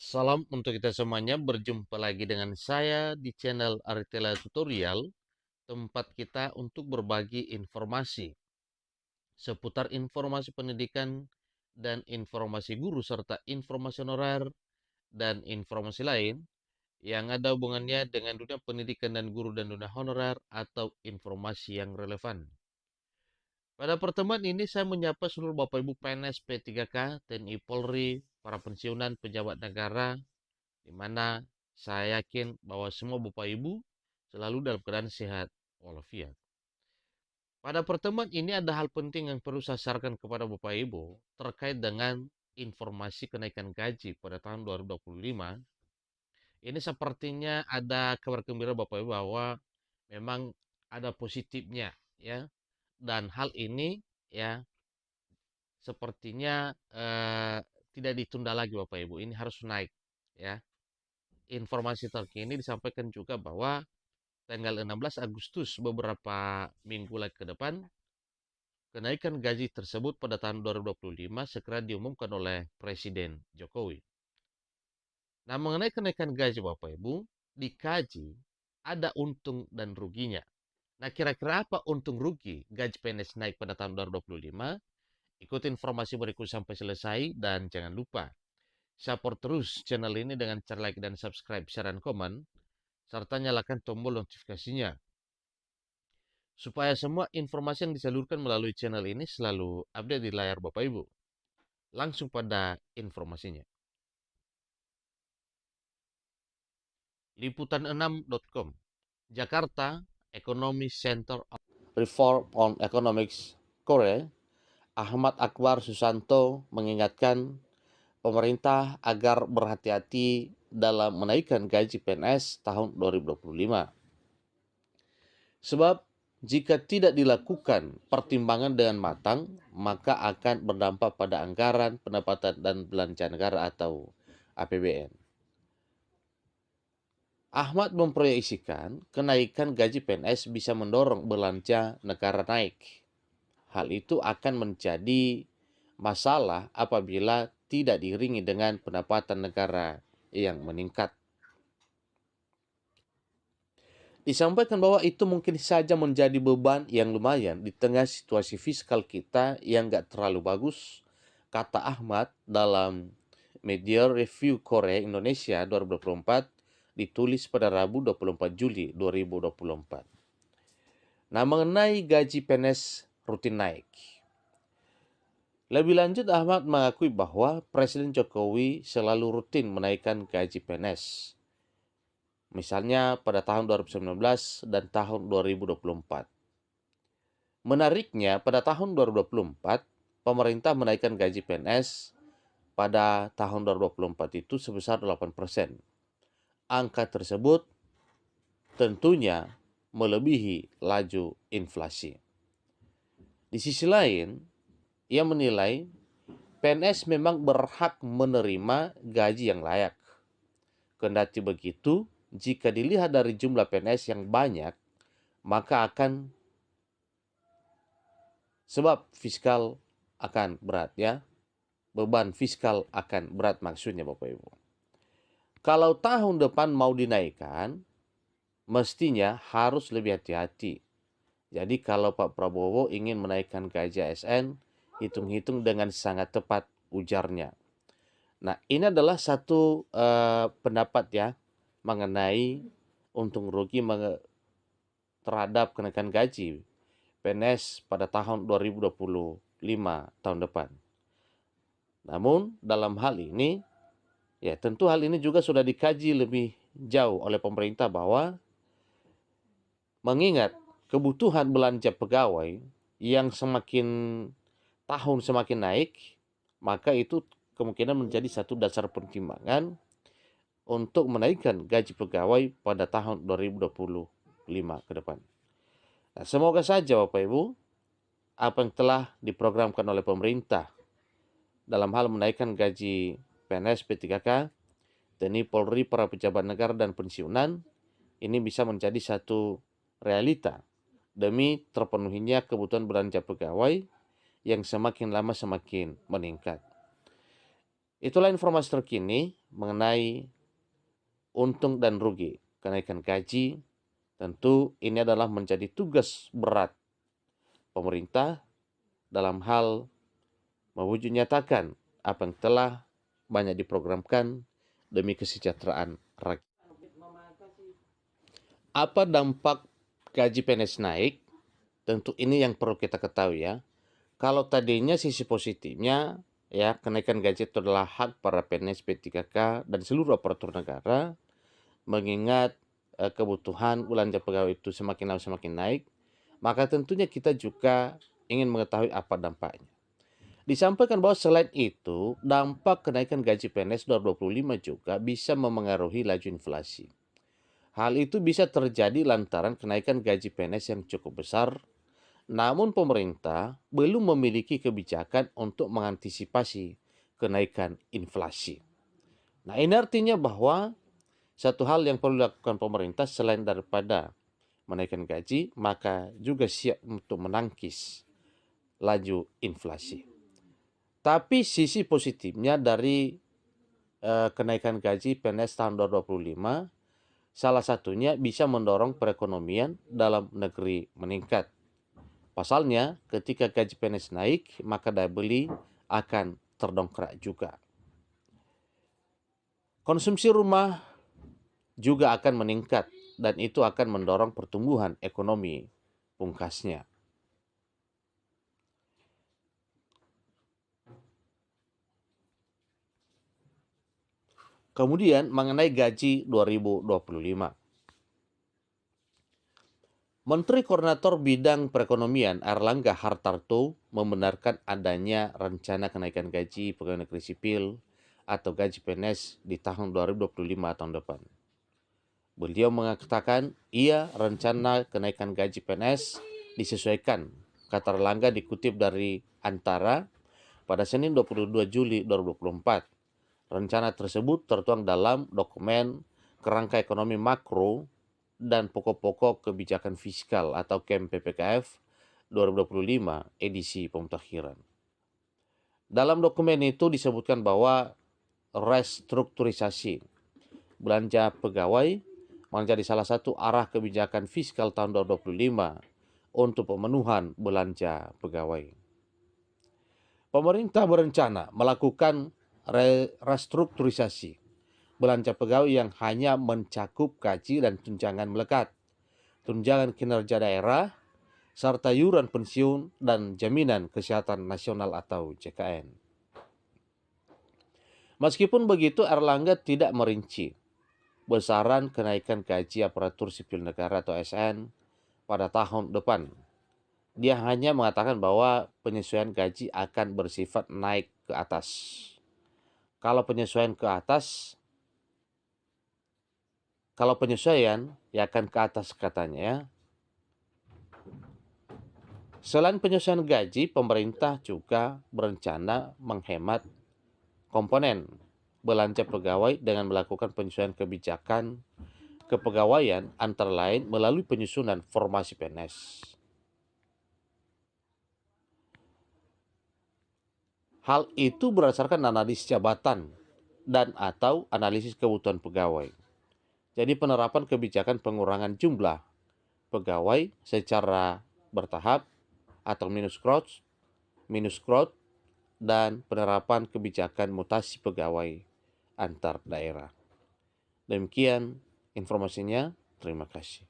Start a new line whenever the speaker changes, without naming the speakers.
Salam untuk kita semuanya, berjumpa lagi dengan saya di channel Aritela Tutorial, tempat kita untuk berbagi informasi seputar informasi pendidikan dan informasi guru serta informasi honorer dan informasi lain yang ada hubungannya dengan dunia pendidikan dan guru dan dunia honorer atau informasi yang relevan. Pada pertemuan ini saya menyapa seluruh Bapak Ibu PNS P3K, TNI Polri, para pensiunan pejabat negara, di mana saya yakin bahwa semua Bapak Ibu selalu dalam keadaan sehat walafiat. Pada pertemuan ini ada hal penting yang perlu saya sarankan kepada Bapak Ibu terkait dengan informasi kenaikan gaji pada tahun 2025. Ini sepertinya ada kabar gembira Bapak Ibu bahwa memang ada positifnya ya. Dan hal ini ya sepertinya tidak ditunda lagi Bapak Ibu. Ini harus naik ya. Informasi terkini disampaikan juga bahwa tanggal 16 Agustus beberapa minggu lagi ke depan, kenaikan gaji tersebut pada tahun 2025 segera diumumkan oleh Presiden Jokowi. Nah, mengenai kenaikan gaji Bapak Ibu, dikaji ada untung dan ruginya. Nah, kira-kira apa untung rugi gaji PNS naik pada tahun 2025? Ikuti informasi berikut sampai selesai dan jangan lupa support terus channel ini dengan cara like dan subscribe, share, dan komen, serta nyalakan tombol notifikasinya supaya semua informasi yang disalurkan melalui channel ini selalu update di layar Bapak Ibu. Langsung pada informasinya. Liputan6.com, Jakarta Economy Center of Reform on Economics Korea, Ahmad Akbar Susanto mengingatkan pemerintah agar berhati-hati dalam menaikkan gaji PNS tahun 2025. Sebab jika tidak dilakukan pertimbangan dengan matang, maka akan berdampak pada anggaran, pendapatan, dan belanja negara atau APBN. Ahmad memproyeksikan kenaikan gaji PNS bisa mendorong belanja negara naik. Hal itu akan menjadi masalah apabila tidak diiringi dengan pendapatan negara yang meningkat. Disampaikan bahwa itu mungkin saja menjadi beban yang lumayan di tengah situasi fiskal kita yang gak terlalu bagus, kata Ahmad dalam Media Review Korea Indonesia 2024 ditulis pada Rabu 24 Juli 2024. Nah, mengenai gaji PNS rutin naik. Lebih lanjut, Ahmad mengakui bahwa Presiden Jokowi selalu rutin menaikkan gaji PNS. Misalnya pada tahun 2019 dan tahun 2024. Menariknya, pada tahun 2024, pemerintah menaikkan gaji PNS pada tahun 2024 itu sebesar 8%. Angka tersebut tentunya melebihi laju inflasi. Di sisi lain, ia menilai PNS memang berhak menerima gaji yang layak. Kendati begitu, jika dilihat dari jumlah PNS yang banyak, maka akan sebab fiskal akan berat ya. Beban fiskal akan berat maksudnya Bapak Ibu. Kalau tahun depan mau dinaikkan, mestinya harus lebih hati-hati. Jadi kalau Pak Prabowo ingin menaikkan gaji ASN, hitung-hitung dengan sangat tepat ujarnya. Nah, ini adalah satu pendapat ya mengenai untung rugi terhadap kenaikan gaji PNS pada tahun 2025 tahun depan. Namun dalam hal ini, ya tentu hal ini juga sudah dikaji lebih jauh oleh pemerintah bahwa mengingat kebutuhan belanja pegawai yang semakin tahun semakin naik, maka itu kemungkinan menjadi satu dasar pertimbangan untuk menaikkan gaji pegawai pada tahun 2025 ke depan. Nah, semoga saja Bapak Ibu, apa yang telah diprogramkan oleh pemerintah dalam hal menaikkan gaji PNS P3K, TNI Polri, para pejabat negara dan pensiunan, ini bisa menjadi satu realita demi terpenuhinya kebutuhan belanja pegawai yang semakin lama semakin meningkat. Itulah informasi terkini mengenai untung dan rugi kenaikan gaji. Tentu ini adalah menjadi tugas berat pemerintah dalam hal mewujud nyatakan apa yang telah banyak diprogramkan demi kesejahteraan rakyat. Apa dampak gaji PNS naik? Tentu ini yang perlu kita ketahui ya. Kalau tadinya sisi positifnya ya, kenaikan gaji itu adalah hak para PNS P3K dan seluruh aparatur negara, mengingat kebutuhan belanja pegawai itu semakin lama semakin naik, maka tentunya kita juga ingin mengetahui apa dampaknya. Disampaikan bahwa selain itu, dampak kenaikan gaji PNS 2025 juga bisa memengaruhi laju inflasi. Hal itu bisa terjadi lantaran kenaikan gaji PNS yang cukup besar, namun pemerintah belum memiliki kebijakan untuk mengantisipasi kenaikan inflasi. Nah, ini artinya bahwa satu hal yang perlu dilakukan pemerintah selain daripada menaikkan gaji, maka juga siap untuk menangkis laju inflasi. Tapi sisi positifnya dari kenaikan gaji PNS tahun 2025, salah satunya bisa mendorong perekonomian dalam negeri meningkat. Pasalnya, ketika gaji PNS naik, maka daya beli akan terdongkrak juga. Konsumsi rumah juga akan meningkat dan itu akan mendorong pertumbuhan ekonomi pungkasnya. Kemudian mengenai gaji 2025. Menteri Koordinator Bidang Perekonomian Airlangga Hartarto membenarkan adanya rencana kenaikan gaji pegawai negeri sipil atau gaji PNS di tahun 2025 tahun depan. Beliau mengatakan rencana kenaikan gaji PNS disesuaikan. Kata Airlangga dikutip dari Antara pada Senin 22 Juli 2024. Rencana tersebut tertuang dalam dokumen Kerangka Ekonomi Makro dan Pokok-pokok Kebijakan Fiskal atau KEM PPKF 2025 edisi pemutakhiran. Dalam dokumen itu disebutkan bahwa restrukturisasi belanja pegawai menjadi salah satu arah kebijakan fiskal tahun 2025 untuk pemenuhan belanja pegawai. Pemerintah berencana melakukan restrukturisasi belanja pegawai yang hanya mencakup gaji dan tunjangan melekat, tunjangan kinerja daerah, serta iuran pensiun dan jaminan kesehatan nasional atau JKN. Meskipun begitu, Airlangga tidak merinci besaran kenaikan gaji aparatur sipil negara atau ASN pada tahun depan. Dia hanya mengatakan bahwa penyesuaian gaji akan bersifat naik ke atas. Kalau penyesuaian ya akan ke atas katanya ya. Selain penyesuaian gaji, pemerintah juga berencana menghemat komponen belanja pegawai dengan melakukan penyesuaian kebijakan kepegawaian antara lain melalui penyusunan formasi PNS. Hal itu berdasarkan analisis jabatan dan atau analisis kebutuhan pegawai. Jadi penerapan kebijakan pengurangan jumlah pegawai secara bertahap atau minus growth, dan penerapan kebijakan mutasi pegawai antar daerah. Demikian informasinya. Terima kasih.